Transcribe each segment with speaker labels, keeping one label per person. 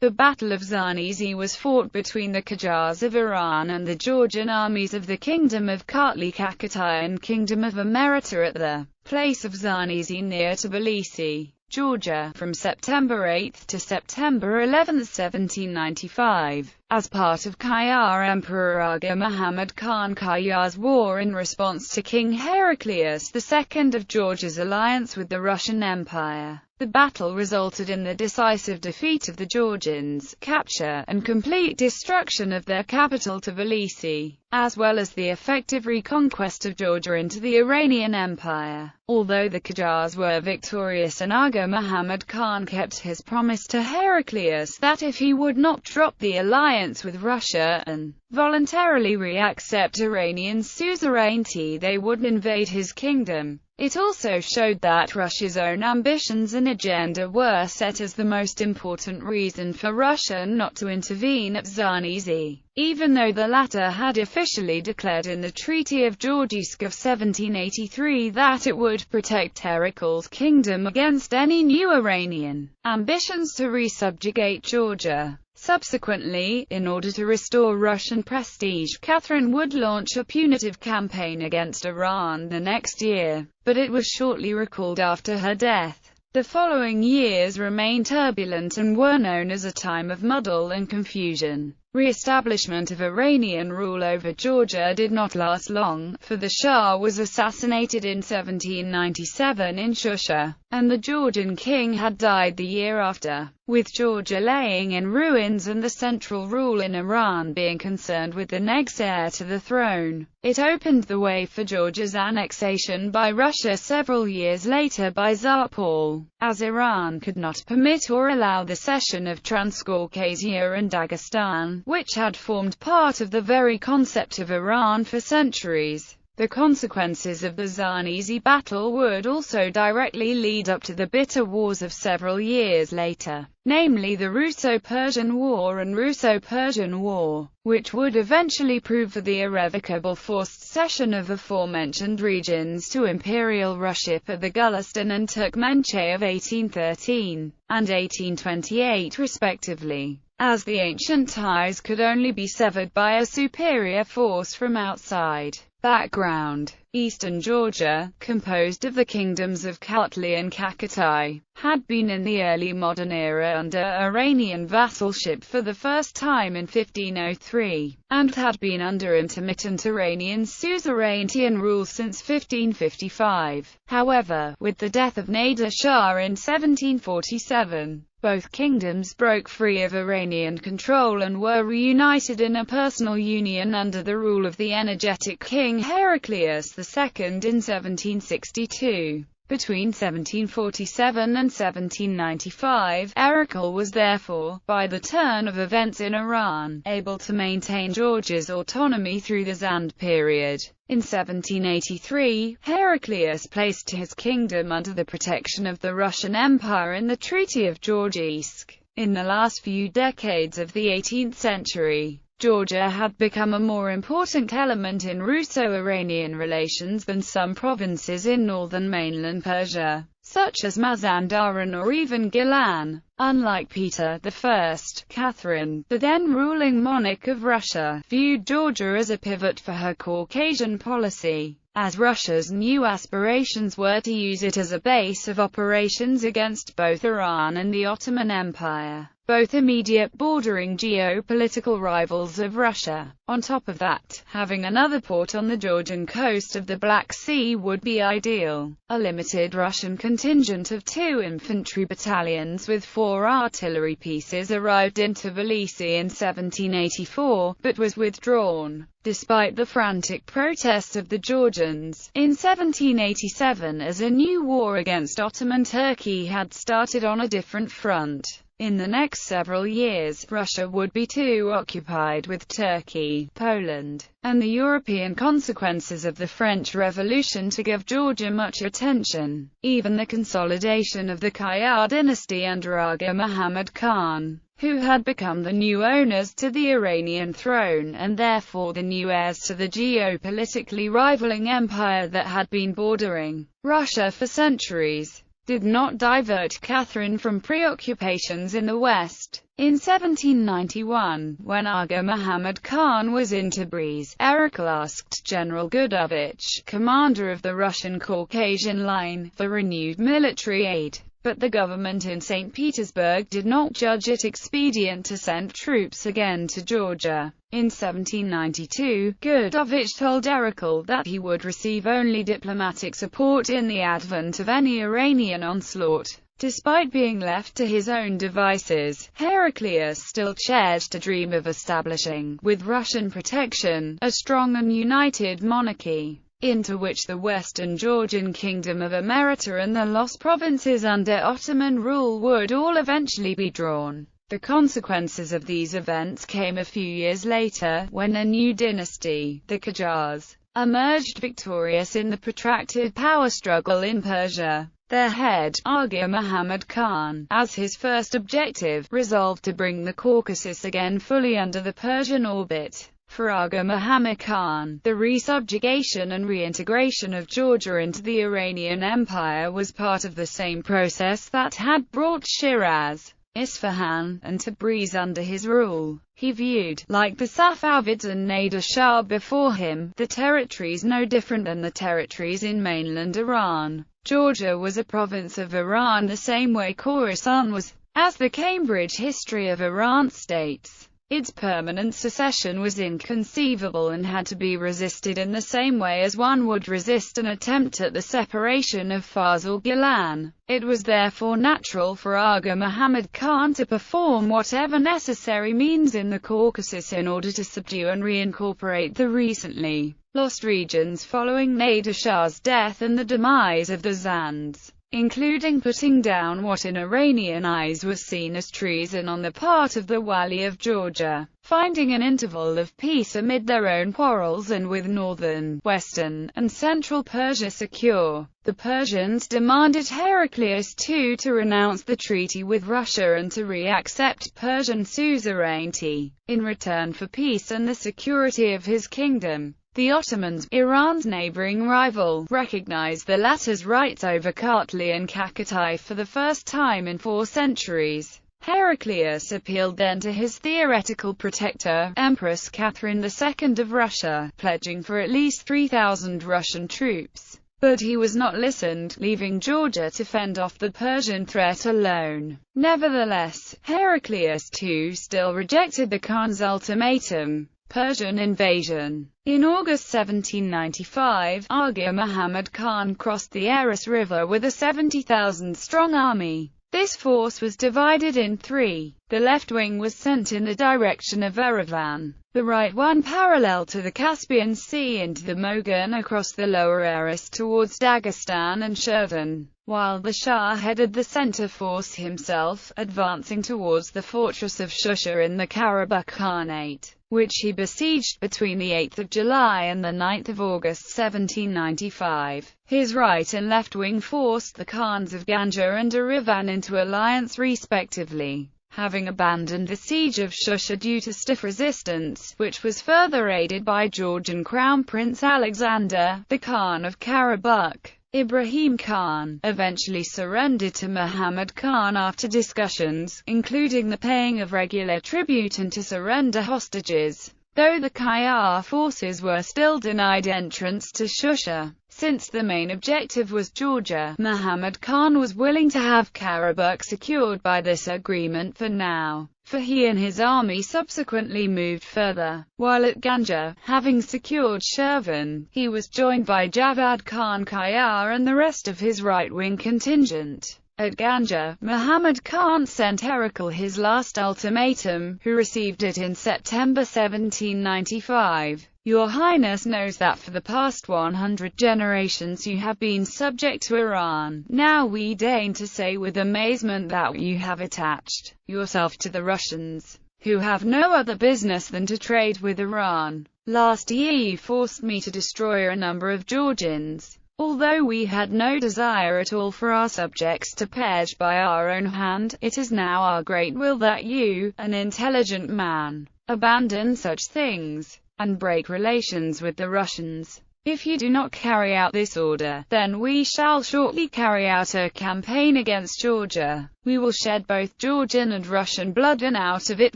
Speaker 1: The Battle of Krtsanisi was fought between the Qajars of Iran and the Georgian armies of the Kingdom of Kartli-Kakheti and Kingdom of Imereti at the place of Krtsanisi near Tbilisi, Georgia, from September 8 to September 11, 1795, as part of Qajar Emperor Agha Muhammad Khan Qajar's war in response to King Heraclius II of Georgia's alliance with the Russian Empire. The battle resulted in the decisive defeat of the Georgians, capture and complete destruction of their capital Tbilisi, as well as the effective reconquest of Georgia into the Iranian Empire. Although the Qajars were victorious and Agha Muhammad Khan kept his promise to Heraclius that if he would not drop the alliance with Russia and voluntarily re-accept Iranian suzerainty, they would invade his kingdom. It also showed that Russia's own ambitions and agenda were set as the most important reason for Russia not to intervene at Krtsanisi, even though the latter had officially declared in the Treaty of Georgisk of 1783 that it would protect Heraclius' kingdom against any new Iranian ambitions to resubjugate Georgia. Subsequently, in order to restore Russian prestige, Catherine would launch a punitive campaign against Iran the next year, but it was shortly recalled after her death. The following years remained turbulent and were known as a time of muddle and confusion. Re-establishment of Iranian rule over Georgia did not last long, for the Shah was assassinated in 1797 in Shusha, and the Georgian king had died the year after, with Georgia laying in ruins and the central rule in Iran being concerned with the next heir to the throne. It opened the way for Georgia's annexation by Russia several years later by Tsar Paul, as Iran could not permit or allow the cession of Transcaucasia and Dagestan, which had formed part of the very concept of Iran for centuries. The consequences of the Krtsanisi battle would also directly lead up to the bitter wars of several years later, namely the Russo-Persian War and Russo-Persian War, which would eventually prove for the irrevocable forced cession of aforementioned regions to Imperial Russia at the Gulistan and Turkmenchay of 1813 and 1828 respectively, as the ancient ties could only be severed by a superior force from outside. Background: Eastern Georgia, composed of the kingdoms of Kartli and Kakheti, had been in the early modern era under Iranian vassalship for the first time in 1503, and had been under intermittent Iranian suzerainty and rule since 1555. However, with the death of Nader Shah in 1747, both kingdoms broke free of Iranian control and were reunited in a personal union under the rule of the energetic King Heraclius II in 1762. Between 1747 and 1795, Heraclius was therefore, by the turn of events in Iran, able to maintain Georgia's autonomy through the Zand period. In 1783, Heraclius placed his kingdom under the protection of the Russian Empire in the Treaty of Georgisk. In the last few decades of the 18th century, Georgia had become a more important element in Russo-Iranian relations than some provinces in northern mainland Persia, such as Mazandaran or even Gilan. Unlike Peter I, Catherine, the then ruling monarch of Russia, viewed Georgia as a pivot for her Caucasian policy, as Russia's new aspirations were to use it as a base of operations against both Iran and the Ottoman Empire, both immediate bordering geopolitical rivals of Russia. On top of that, having another port on the Georgian coast of the Black Sea would be ideal. A limited Russian contingent of 2 infantry battalions with 4 artillery pieces arrived in Tbilisi in 1784, but was withdrawn, despite the frantic protests of the Georgians, in 1787 as a new war against Ottoman Turkey had started on a different front. In the next several years, Russia would be too occupied with Turkey, Poland, and the European consequences of the French Revolution to give Georgia much attention. Even the consolidation of the Qajar dynasty under Agha Muhammad Khan, who had become the new owners to the Iranian throne and therefore the new heirs to the geopolitically rivaling empire that had been bordering Russia for centuries, did not divert Catherine from preoccupations in the West. In 1791, when Agha Muhammad Khan was in Tabriz, Heraclius asked General Gudovich, commander of the Russian Caucasian Line, for renewed military aid. But the government in St. Petersburg did not judge it expedient to send troops again to Georgia. In 1792, Gudovich told Heraclius that he would receive only diplomatic support in the advent of any Iranian onslaught. Despite being left to his own devices, Heraclius still cherished a dream of establishing, with Russian protection, a strong and united monarchy, into which the Western Georgian Kingdom of Imereti and the lost provinces under Ottoman rule would all eventually be drawn. The consequences of these events came a few years later, when a new dynasty, the Qajars, emerged victorious in the protracted power struggle in Persia. Their head, Agha Muhammad Khan, as his first objective, resolved to bring the Caucasus again fully under the Persian orbit. For Agha Muhammad Khan, the resubjugation and reintegration of Georgia into the Iranian Empire was part of the same process that had brought Shiraz, Isfahan, and Tabriz under his rule. He viewed, like the Safavids and Nader Shah before him, the territories no different than the territories in mainland Iran. Georgia was a province of Iran the same way Khorasan was. As the Cambridge History of Iran states, its permanent secession was inconceivable and had to be resisted in the same way as one would resist an attempt at the separation of Fars or Gilan. It was therefore natural for Agha Muhammad Khan to perform whatever necessary means in the Caucasus in order to subdue and reincorporate the recently lost regions following Nader Shah's death and the demise of the Zands, including putting down what in Iranian eyes was seen as treason on the part of the Wali of Georgia. Finding an interval of peace amid their own quarrels and with northern, western, and central Persia secure, the Persians demanded Heraclius II to renounce the treaty with Russia and to re-accept Persian suzerainty, in return for peace and the security of his kingdom. The Ottomans, Iran's neighboring rival, recognized the latter's rights over Kartli and Kakheti for the first time in 4 centuries. Heraclius appealed then to his theoretical protector, Empress Catherine II of Russia, pledging for at least 3,000 Russian troops. But he was not listened, leaving Georgia to fend off the Persian threat alone. Nevertheless, Heraclius II still rejected the Khan's ultimatum. Persian invasion. In August 1795, Agha Muhammad Khan crossed the Aras River with a 70,000-strong army. This force was divided in 3. The left wing was sent in the direction of Yerevan, the right one parallel to the Caspian Sea into the Mogun across the lower Aras towards Dagestan and Shirvan, while the Shah headed the center force himself, advancing towards the fortress of Shusha in the Karabakh Khanate, which he besieged between the 8th of July and the 9th of August 1795. His right and left-wing forced the Khans of Qajar and Erivan into alliance respectively, having abandoned the siege of Shusha due to stiff resistance, which was further aided by Georgian Crown Prince Alexander, the Khan of Karabakh. Ibrahim Khan eventually surrendered to Muhammad Khan after discussions, including the paying of regular tribute and to surrender hostages, though the Qajar forces were still denied entrance to Shusha. Since the main objective was Georgia, Muhammad Khan was willing to have Karabakh secured by this agreement for now, for he and his army subsequently moved further. While at Qajar, having secured Shirvan, he was joined by Javad Khan Qajar and the rest of his right-wing contingent. At Qajar, Muhammad Khan sent Heraclius his last ultimatum, who received it in September 1795. Your Highness knows that for the past 100 generations you have been subject to Iran. Now we deign to say with amazement that you have attached yourself to the Russians, who have no other business than to trade with Iran. Last year you forced me to destroy a number of Georgians. Although we had no desire at all for our subjects to perish by our own hand, it is now our great will that you, an intelligent man, abandon such things, and break relations with the Russians. If you do not carry out this order, then we shall shortly carry out a campaign against Georgia. We will shed both Georgian and Russian blood, and out of it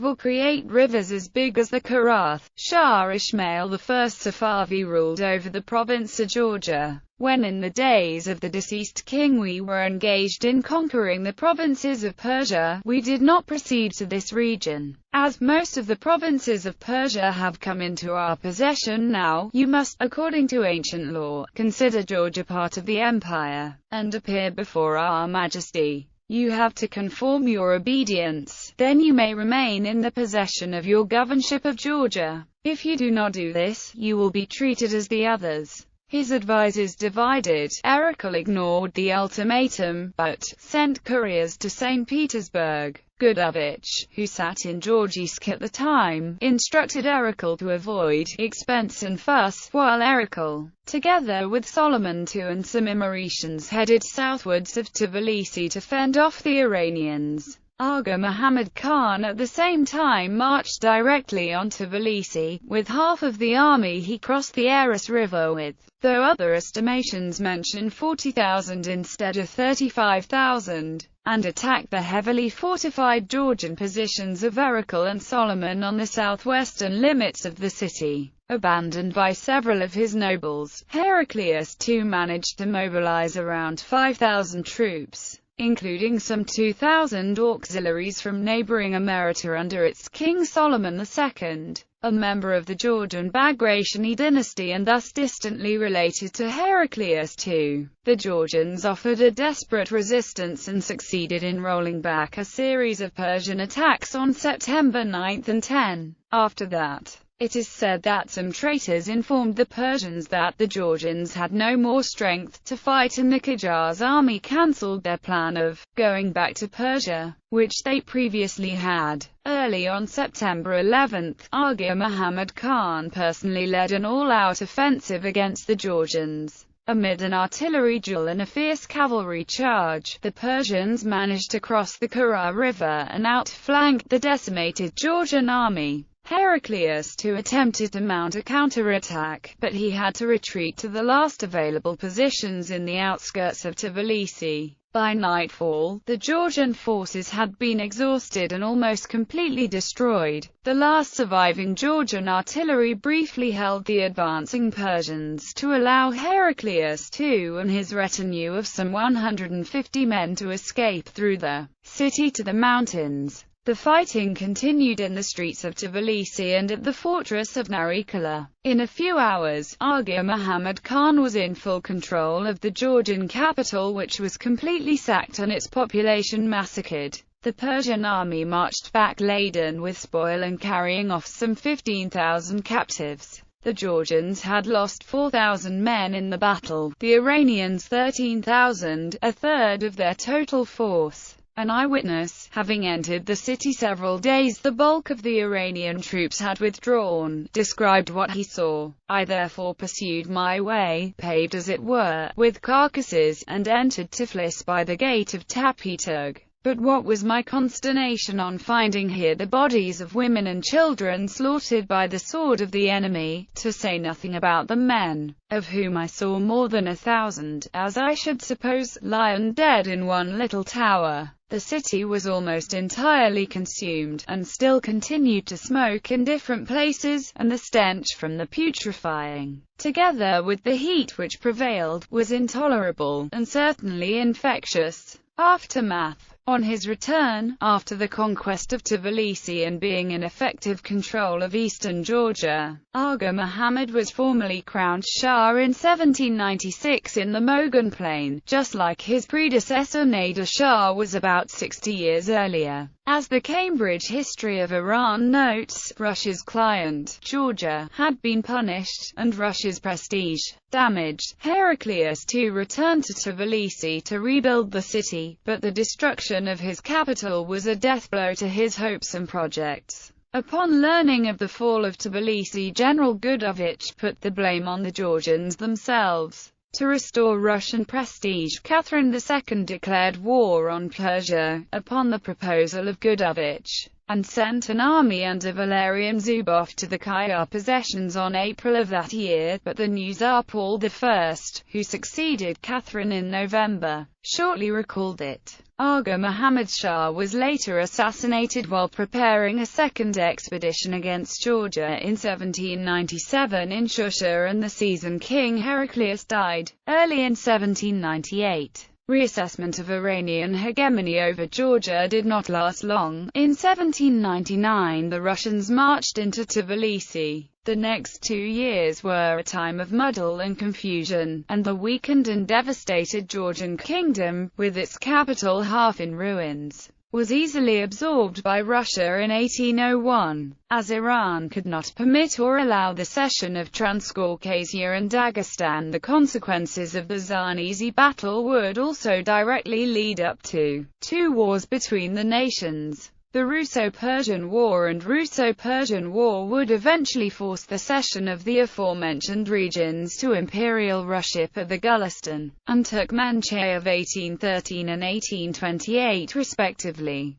Speaker 1: will create rivers as big as the Karat. Shah Ismail I Safavi ruled over the province of Georgia. When in the days of the deceased king we were engaged in conquering the provinces of Persia, we did not proceed to this region. As most of the provinces of Persia have come into our possession now, you must, according to ancient law, consider Georgia part of the empire, and appear before our majesty. You have to conform your obedience, then you may remain in the possession of your governorship of Georgia. If you do not do this, you will be treated as the others. His advisers divided. Heraclius ignored the ultimatum, but sent couriers to St. Petersburg. Gudovich, who sat in Georgisk at the time, instructed Heraclius to avoid expense and fuss, while Heraclius, together with Solomon II and some Imeretians, headed southwards of Tbilisi to fend off the Iranians. Agha Muhammad Khan at the same time marched directly on Tbilisi. With half of the army he crossed the Aras River with, though other estimations mention 40,000 instead of 35,000, and attacked the heavily fortified Georgian positions of Heraclius and Solomon on the southwestern limits of the city. Abandoned by several of his nobles, Heraclius too managed to mobilize around 5,000 troops, including some 2,000 auxiliaries from neighboring Imereti under its king Solomon II, a member of the Georgian Bagrationi dynasty and thus distantly related to Heraclius II. The Georgians offered a desperate resistance and succeeded in rolling back a series of Persian attacks on September 9 and 10. After that, it is said that some traitors informed the Persians that the Georgians had no more strength to fight, and the Qajars' army cancelled their plan of going back to Persia, which they previously had. Early on September 11, Agha Muhammad Khan personally led an all-out offensive against the Georgians. Amid an artillery duel and a fierce cavalry charge, the Persians managed to cross the Kara River and outflanked the decimated Georgian army. Heraclius too attempted to mount a counterattack, but he had to retreat to the last available positions in the outskirts of Tbilisi. By nightfall, the Georgian forces had been exhausted and almost completely destroyed. The last surviving Georgian artillery briefly held the advancing Persians to allow Heraclius II and his retinue of some 150 men to escape through the city to the mountains. The fighting continued in the streets of Tbilisi and at the fortress of Narikala. In a few hours, Agha Muhammad Khan was in full control of the Georgian capital, which was completely sacked and its population massacred. The Persian army marched back laden with spoil and carrying off some 15,000 captives. The Georgians had lost 4,000 men in the battle, the Iranians 13,000, a third of their total force. An eyewitness, having entered the city several days the bulk of the Iranian troops had withdrawn, described what he saw. I therefore pursued my way, paved as it were, with carcasses, and entered Tiflis by the gate of Tapeterg. But what was my consternation on finding here the bodies of women and children slaughtered by the sword of the enemy, to say nothing about the men, of whom I saw more than 1,000, as I should suppose, lying dead in one little tower. The city was almost entirely consumed, and still continued to smoke in different places, and the stench from the putrefying, together with the heat which prevailed, was intolerable, and certainly infectious. Aftermath. On his return, after the conquest of Tbilisi and being in effective control of eastern Georgia, Agha Muhammad was formally crowned Shah in 1796 in the Mogan Plain, just like his predecessor Nader Shah was about 60 years earlier. As the Cambridge History of Iran notes, Russia's client, Georgia, had been punished, and Russia's prestige damaged. Heraclius too returned to Tbilisi to rebuild the city, but the destruction of his capital was a death blow to his hopes and projects. Upon learning of the fall of Tbilisi, General Gudovich put the blame on the Georgians themselves. To restore Russian prestige, Catherine II declared war on Persia, upon the proposal of Gudovich. and sent an army under Valerian Zubov to the Qajar possessions on April of that year, but the new Tsar Paul I, who succeeded Catherine in November, shortly recalled it. Agha Mohammad Shah was later assassinated while preparing a second expedition against Georgia in 1797 in Shusha, and the seasoned king Heraclius died early in 1798. Reassessment of Iranian hegemony over Georgia did not last long. In 1799 the Russians marched into Tbilisi. The next 2 years were a time of muddle and confusion, and the weakened and devastated Georgian kingdom, with its capital half in ruins, was easily absorbed by Russia in 1801. As Iran could not permit or allow the cession of Transcaucasia and Dagestan, the consequences of the Krtsanisi battle would also directly lead up to 2 wars between the nations. The Russo-Persian War and Russo-Persian War would eventually force the cession of the aforementioned regions to Imperial Russia of the Gulistan and Turkmenchay of 1813 and 1828 respectively.